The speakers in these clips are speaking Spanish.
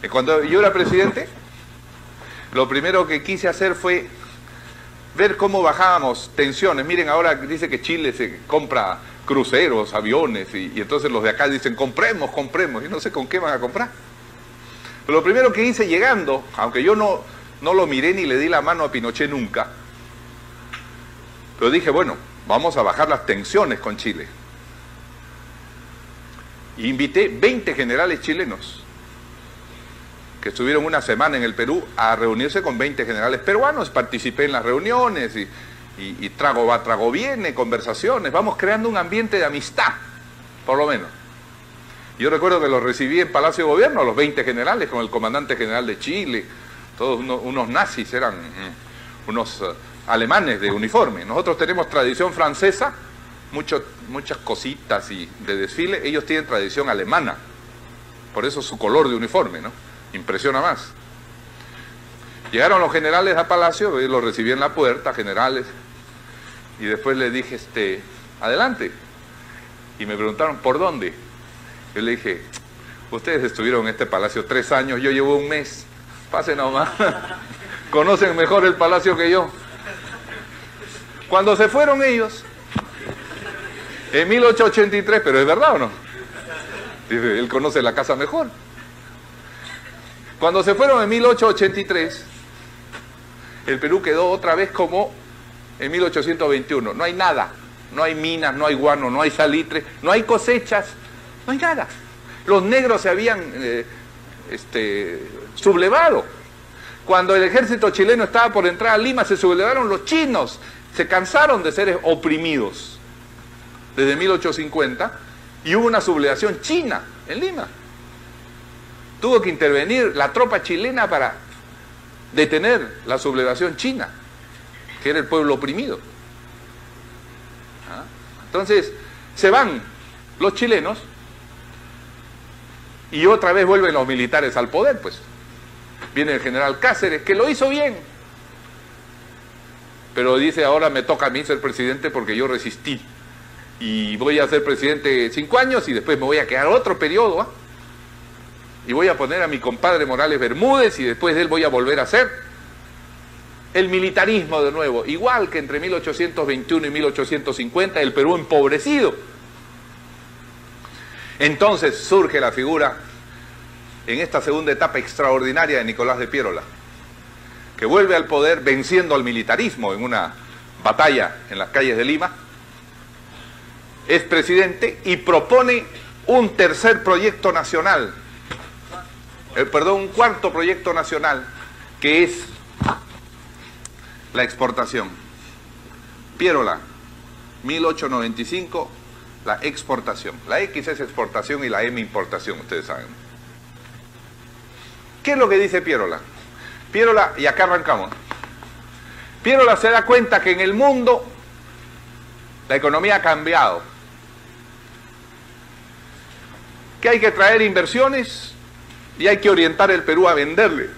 Cuando yo era presidente, lo primero que quise hacer fue ver cómo bajábamos tensiones. Miren, ahora dice que Chile se compra cruceros, aviones, y entonces los de acá dicen compremos, compremos, y no sé con qué van a comprar. Pero lo primero que hice llegando, aunque yo no lo miré ni le di la mano a Pinochet nunca, pero dije, bueno, vamos a bajar las tensiones con Chile. Y invité 20 generales chilenos que estuvieron una semana en el Perú a reunirse con 20 generales peruanos. Participé en las reuniones y trago va, trago viene, conversaciones. Vamos creando un ambiente de amistad, por lo menos. Yo recuerdo que los recibí en Palacio de Gobierno, a los 20 generales, con el comandante general de Chile, todos unos nazis, eran unos alemanes de uniforme. Nosotros tenemos tradición francesa, muchas cositas de desfile, ellos tienen tradición alemana, por eso su color de uniforme, ¿no? Impresiona más. Llegaron los generales a Palacio, yo los recibí en la puerta, generales, y después les dije, adelante. Y me preguntaron, ¿por dónde? Yo le dije, ustedes estuvieron en este palacio 3 años, yo llevo un mes, pasen nomás, conocen mejor el palacio que yo. Cuando se fueron ellos, en 1883, pero ¿es verdad o no? Dice, él conoce la casa mejor. Cuando se fueron en 1883, el Perú quedó otra vez como en 1821. No hay nada, no hay minas, no hay guano, no hay salitre, no hay cosechas, no hay nada. Los negros se habían sublevado. Cuando el ejército chileno estaba por entrar a Lima, se sublevaron los chinos, se cansaron de ser oprimidos desde 1850 y hubo una sublevación china en Lima. Tuvo que intervenir la tropa chilena para detener la sublevación china, que era el pueblo oprimido. Entonces, se van los chilenos y otra vez vuelven los militares al poder, pues. Viene el general Cáceres, que lo hizo bien, pero dice, ahora me toca a mí ser presidente porque yo resistí. Y voy a ser presidente 5 años y después me voy a quedar otro periodo, y voy a poner a mi compadre Morales Bermúdez y después de él voy a volver a hacer el militarismo de nuevo, igual que entre 1821 y 1850, el Perú empobrecido. Entonces surge la figura, en esta segunda etapa extraordinaria, de Nicolás de Piérola, que vuelve al poder venciendo al militarismo en una batalla en las calles de Lima, es presidente y propone un tercer proyecto nacional, un cuarto proyecto nacional, que es la exportación. Piérola, 1895, la exportación. La X es exportación y la M importación, ustedes saben. ¿Qué es lo que dice Piérola? Piérola, y acá arrancamos. Piérola se da cuenta que en el mundo la economía ha cambiado, que hay que traer inversiones y hay que orientar el Perú a venderle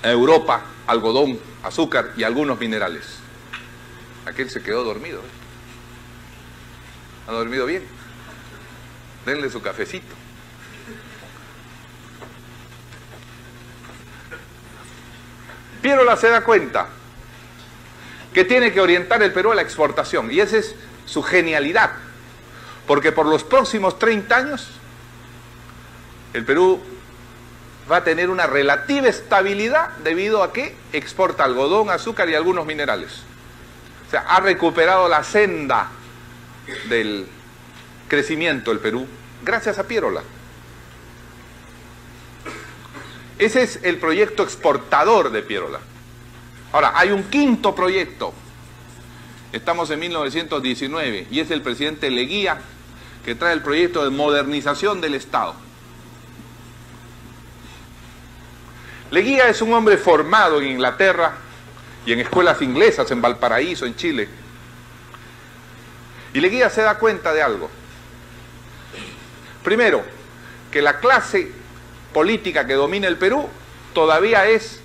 a Europa algodón, azúcar y algunos minerales. Aquel se quedó dormido. ¿Ha dormido bien? Denle su cafecito. Piérola se da cuenta que tiene que orientar el Perú a la exportación, y esa es su genialidad, porque por los próximos 30 años el Perú va a tener una relativa estabilidad debido a que exporta algodón, azúcar y algunos minerales. O sea, ha recuperado la senda del crecimiento el Perú gracias a Piérola. Ese es el proyecto exportador de Piérola. Ahora, hay un quinto proyecto. Estamos en 1919 y es el presidente Leguía, que trae el proyecto de modernización del Estado. Leguía es un hombre formado en Inglaterra y en escuelas inglesas, en Valparaíso, en Chile. Y Leguía se da cuenta de algo. Primero, que la clase política que domina el Perú todavía es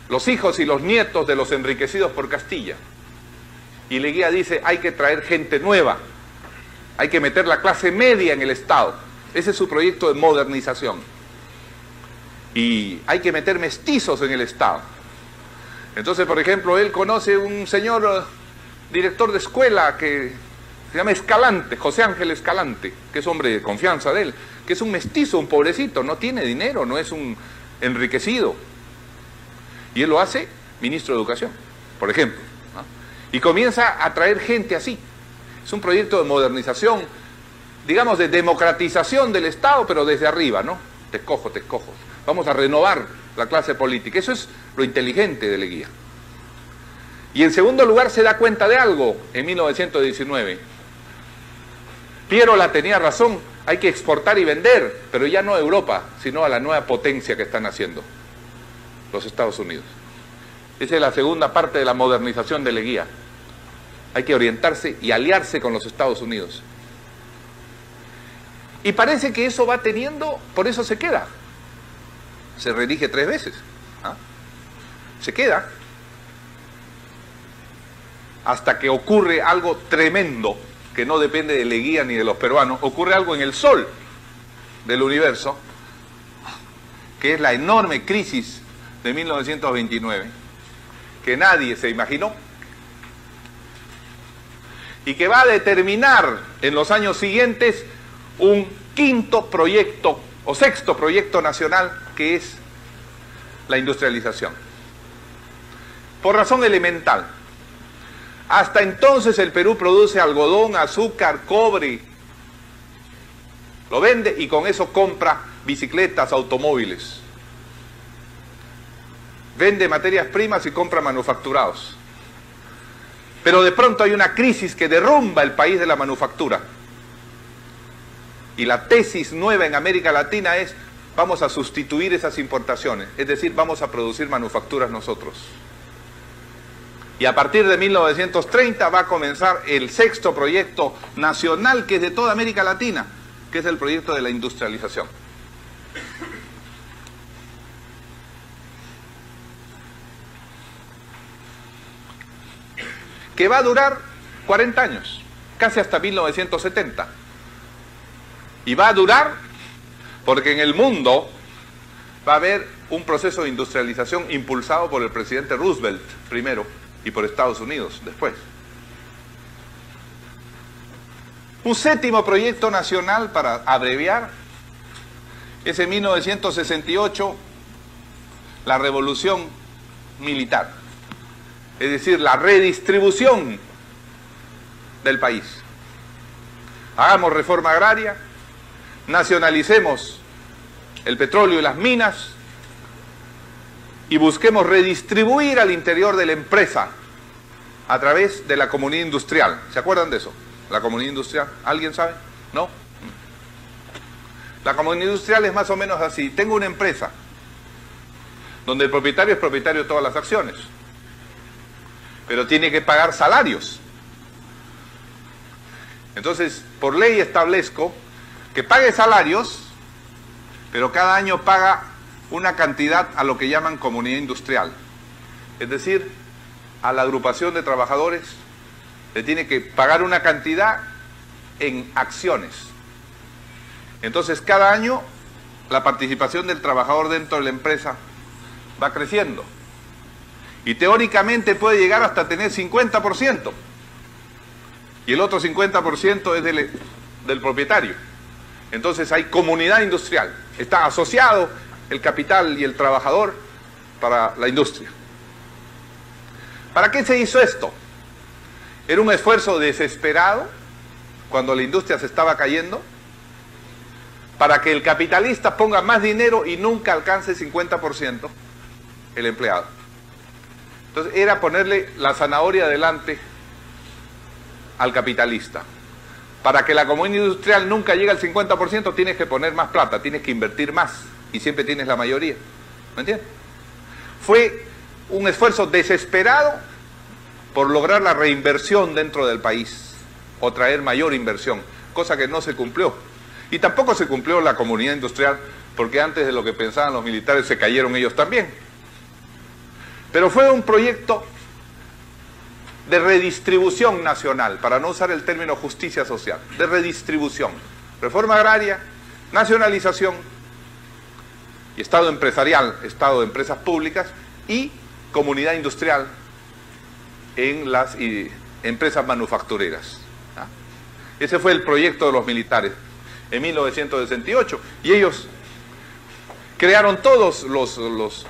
los hijos y los nietos de los enriquecidos por Castilla. Y Leguía dice, hay que traer gente nueva, hay que meter la clase media en el Estado. Ese es su proyecto de modernización. Y hay que meter mestizos en el Estado. Entonces, por ejemplo, él conoce un señor director de escuela que se llama Escalante, José Ángel Escalante, que es hombre de confianza de él, que es un mestizo, un pobrecito, no tiene dinero, no es un enriquecido. Y él lo hace ministro de Educación, por ejemplo, ¿no? Y comienza a traer gente así. Es un proyecto de modernización, digamos, de democratización del Estado, pero desde arriba, ¿no? Te escojo, te escojo. Vamos a renovar la clase política. Eso es lo inteligente de Leguía. Y en segundo lugar se da cuenta de algo en 1919. Pierola tenía razón, hay que exportar y vender, pero ya no a Europa, sino a la nueva potencia que están haciendo los Estados Unidos. Esa es la segunda parte de la modernización de Leguía. Hay que orientarse y aliarse con los Estados Unidos. Y parece que eso va teniendo, por eso se queda. Se reelige 3 veces. ¿Ah? Se queda. Hasta que ocurre algo tremendo, que no depende de Leguía ni de los peruanos. Ocurre algo en el sol del universo, que es la enorme crisis de 1929, que nadie se imaginó, y que va a determinar en los años siguientes un quinto proyecto o sexto proyecto nacional, que es la industrialización. Por razón elemental. Hasta entonces el Perú produce algodón, azúcar, cobre, lo vende y con eso compra bicicletas, automóviles. Vende materias primas y compra manufacturados. Pero de pronto hay una crisis que derrumba el país de la manufactura. Y la tesis nueva en América Latina es: vamos a sustituir esas importaciones, es decir, vamos a producir manufacturas nosotros. Y a partir de 1930 va a comenzar el sexto proyecto nacional, que es de toda América Latina, que es el proyecto de la industrialización. Que va a durar 40 años, casi hasta 1970. Y va a durar porque en el mundo va a haber un proceso de industrialización impulsado por el presidente Roosevelt primero y por Estados Unidos después. Un séptimo proyecto nacional, para abreviar, es en 1968 la revolución militar, es decir, la redistribución del país. Hagamos reforma agraria, nacionalicemos el petróleo y las minas y busquemos redistribuir al interior de la empresa a través de la comunidad industrial. ¿Se acuerdan de eso? La comunidad industrial, ¿alguien sabe? ¿No? La comunidad industrial es más o menos así. Tengo una empresa donde el propietario es propietario de todas las acciones, pero tiene que pagar salarios. Entonces, por ley establezco que pague salarios, pero cada año paga una cantidad a lo que llaman comunidad industrial. Es decir, a la agrupación de trabajadores le tiene que pagar una cantidad en acciones. Entonces, cada año la participación del trabajador dentro de la empresa va creciendo. Y teóricamente puede llegar hasta tener 50%. Y el otro 50% es del propietario. Entonces hay comunidad industrial. Está asociado el capital y el trabajador para la industria. ¿Para qué se hizo esto? Era un esfuerzo desesperado cuando la industria se estaba cayendo, para que el capitalista ponga más dinero y nunca alcance el 50% el empleado. Entonces era ponerle la zanahoria delante al capitalista. Para que la comunidad industrial nunca llegue al 50%, tienes que poner más plata, tienes que invertir más, y siempre tienes la mayoría. ¿Me entiendes? Fue un esfuerzo desesperado por lograr la reinversión dentro del país, o traer mayor inversión, cosa que no se cumplió. Y tampoco se cumplió la comunidad industrial, porque antes de lo que pensaban los militares se cayeron ellos también. Pero fue un proyecto de redistribución nacional, para no usar el término justicia social, de redistribución. Reforma agraria, nacionalización y Estado empresarial, Estado de empresas públicas y comunidad industrial en las empresas manufactureras. ¿Ah? Ese fue el proyecto de los militares en 1968 y ellos crearon todos los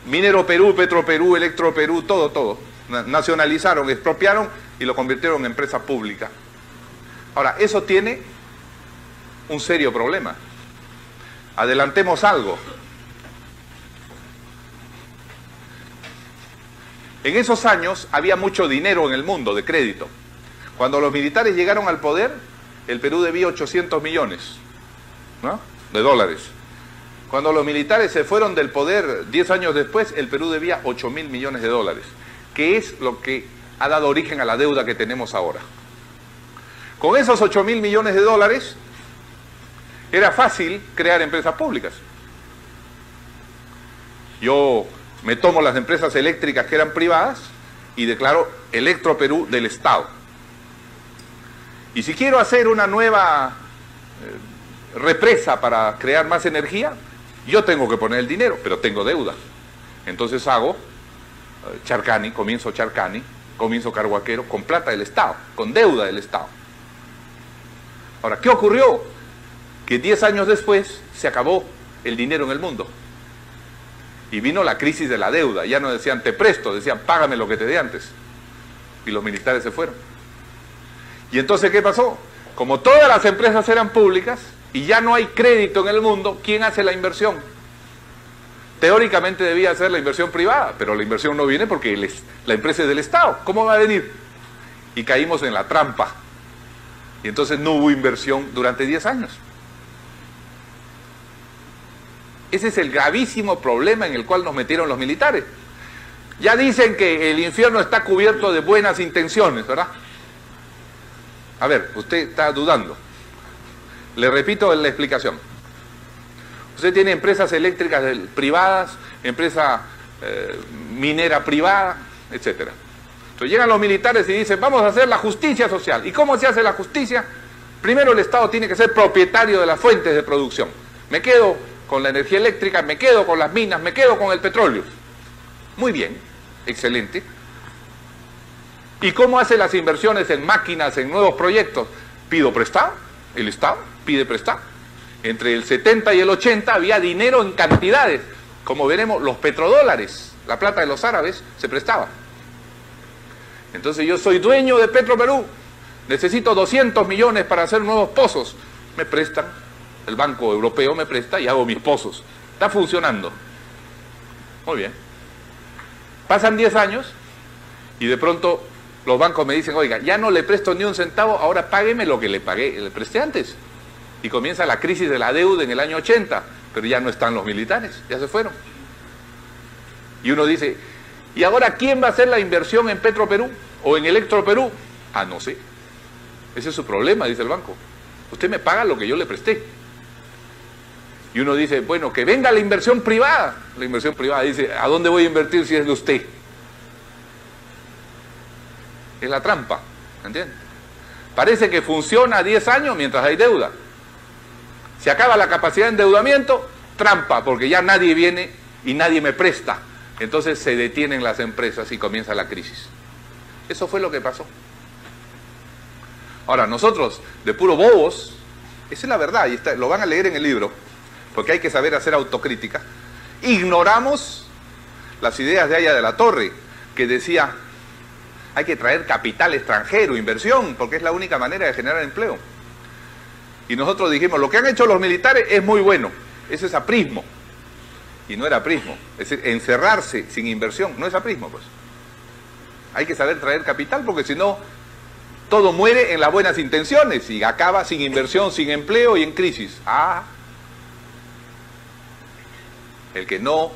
Minero Perú, Petro Perú, Electro Perú, todo, nacionalizaron, expropiaron y lo convirtieron en empresa pública. Ahora, eso tiene un serio problema. Adelantemos algo. En esos años había mucho dinero en el mundo de crédito. Cuando los militares llegaron al poder, el Perú debía 800 millones, ¿no?, de dólares. Cuando los militares se fueron del poder 10 años después, el Perú debía 8.000 millones de dólares, que es lo que ha dado origen a la deuda que tenemos ahora. Con esos 8.000 millones de dólares, era fácil crear empresas públicas. Yo me tomo las empresas eléctricas que eran privadas y declaro Electro Perú del Estado. Y si quiero hacer una nueva represa para crear más energía, yo tengo que poner el dinero, pero tengo deuda. Entonces hago Charcani, comienzo Carhuaquero con plata del Estado, con deuda del Estado. Ahora, ¿qué ocurrió? Que 10 años después se acabó el dinero en el mundo. Y vino la crisis de la deuda. Ya no decían te presto, decían págame lo que te dé antes. Y los militares se fueron. Y entonces, ¿qué pasó? Como todas las empresas eran públicas y ya no hay crédito en el mundo, ¿quién hace la inversión? Teóricamente debía ser la inversión privada, pero la inversión no viene porque la empresa es del Estado. ¿Cómo va a venir? Y caímos en la trampa. Y entonces no hubo inversión durante 10 años. Ese es el gravísimo problema en el cual nos metieron los militares. Ya dicen que el infierno está cubierto de buenas intenciones, ¿verdad? A ver, usted está dudando. Le repito la explicación. Usted tiene empresas eléctricas privadas, empresa minera privada, etc. Entonces llegan los militares y dicen, vamos a hacer la justicia social. ¿Y cómo se hace la justicia? Primero el Estado tiene que ser propietario de las fuentes de producción. Me quedo con la energía eléctrica, me quedo con las minas, me quedo con el petróleo. Muy bien, excelente. ¿Y cómo hace las inversiones en máquinas, en nuevos proyectos? Pido prestado, el Estado pide prestado. Entre el 70 y el 80 había dinero en cantidades. Como veremos, los petrodólares, la plata de los árabes, se prestaba. Entonces yo soy dueño de Petro Perú, necesito 200 millones para hacer nuevos pozos. Me prestan, el Banco Europeo me presta y hago mis pozos. Está funcionando. Muy bien. Pasan 10 años y de pronto los bancos me dicen, oiga, ya no le presto ni un centavo, ahora págueme lo que le presté antes. Y comienza la crisis de la deuda en el año 80, pero ya no están los militares, ya se fueron. Y uno dice, ¿y ahora quién va a hacer la inversión en Petro Perú o en Electro Perú? Ah, no sé. Ese es su problema, dice el banco. Usted me paga lo que yo le presté. Y uno dice, bueno, que venga la inversión privada. La inversión privada dice, ¿a dónde voy a invertir si es de usted? Es la trampa, ¿entiende? Parece que funciona a 10 años mientras hay deuda. Se acaba la capacidad de endeudamiento, trampa, porque ya nadie viene y nadie me presta. Entonces se detienen las empresas y comienza la crisis. Eso fue lo que pasó. Ahora, nosotros, de puro bobos, esa es la verdad, y lo van a leer en el libro, porque hay que saber hacer autocrítica, ignoramos las ideas de Haya de la Torre, que decía, hay que traer capital extranjero, inversión, porque es la única manera de generar empleo. Y nosotros dijimos, lo que han hecho los militares es muy bueno, ese es aprismo. Y no era aprismo, es decir, encerrarse sin inversión, no es aprismo, pues. Hay que saber traer capital, porque si no, todo muere en las buenas intenciones y acaba sin inversión, sin empleo y en crisis. Ah, el que no,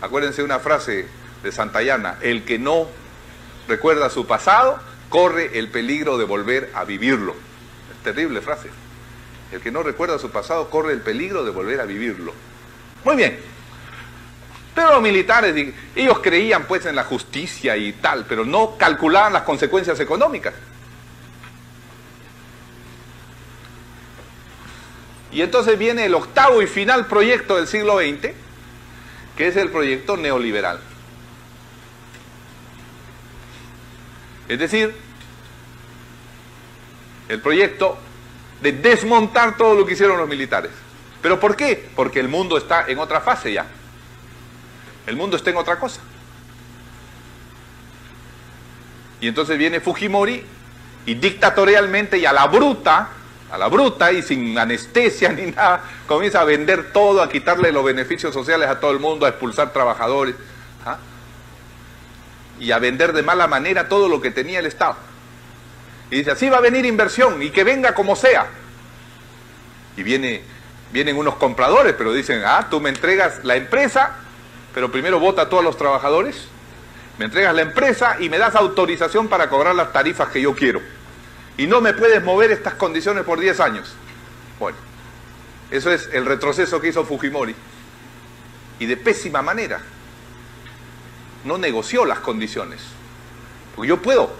acuérdense de una frase de Santayana, el que no recuerda su pasado, corre el peligro de volver a vivirlo. Es terrible frase. El que no recuerda su pasado, corre el peligro de volver a vivirlo. Muy bien. Pero los militares, ellos creían pues en la justicia y tal, pero no calculaban las consecuencias económicas. Y entonces viene el octavo y final proyecto del siglo XX, que es el proyecto neoliberal. Es decir, el proyecto de desmontar todo lo que hicieron los militares. ¿Pero por qué? Porque el mundo está en otra fase ya. El mundo está en otra cosa. Y entonces viene Fujimori y dictatorialmente y a la bruta y sin anestesia ni nada, comienza a vender todo, a quitarle los beneficios sociales a todo el mundo, a expulsar trabajadores, ¿ah? Y a vender de mala manera todo lo que tenía el Estado. Y dice, así va a venir inversión y que venga como sea. Y vienen unos compradores, pero dicen, tú me entregas la empresa, pero primero vota a todos los trabajadores, me entregas la empresa y me das autorización para cobrar las tarifas que yo quiero. Y no me puedes mover estas condiciones por 10 años. Bueno, eso es el retroceso que hizo Fujimori. Y de pésima manera. No negoció las condiciones. Porque yo puedo,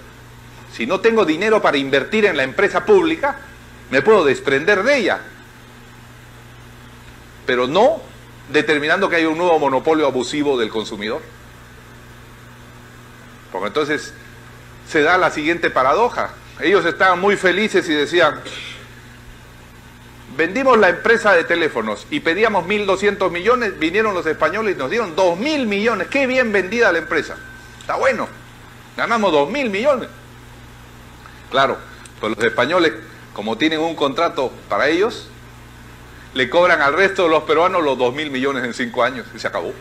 si no tengo dinero para invertir en la empresa pública, me puedo desprender de ella. Pero no determinando que haya un nuevo monopolio abusivo del consumidor. Porque entonces se da la siguiente paradoja. Ellos estaban muy felices y decían, vendimos la empresa de teléfonos y pedíamos 1.200 millones, vinieron los españoles y nos dieron 2.000 millones. ¡Qué bien vendida la empresa! Está bueno, ganamos 2.000 millones. Claro, pues los españoles, como tienen un contrato para ellos, le cobran al resto de los peruanos los 2.000 millones en 5 años y se acabó.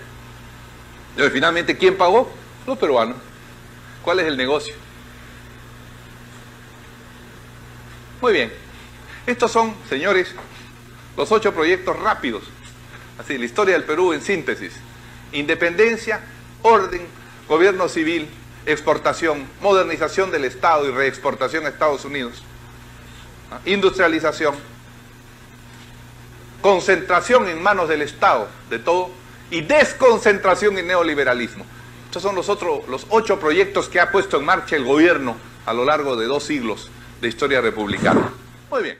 Y finalmente, ¿quién pagó? Los peruanos. ¿Cuál es el negocio? Muy bien. Estos son, señores, los 8 proyectos rápidos. Así, la historia del Perú en síntesis. Independencia, orden, gobierno civil, exportación, modernización del Estado y reexportación a Estados Unidos. Industrialización, concentración en manos del Estado de todo y desconcentración y neoliberalismo. Estos son los 8 proyectos que ha puesto en marcha el gobierno a lo largo de 2 siglos de historia republicana. Muy bien.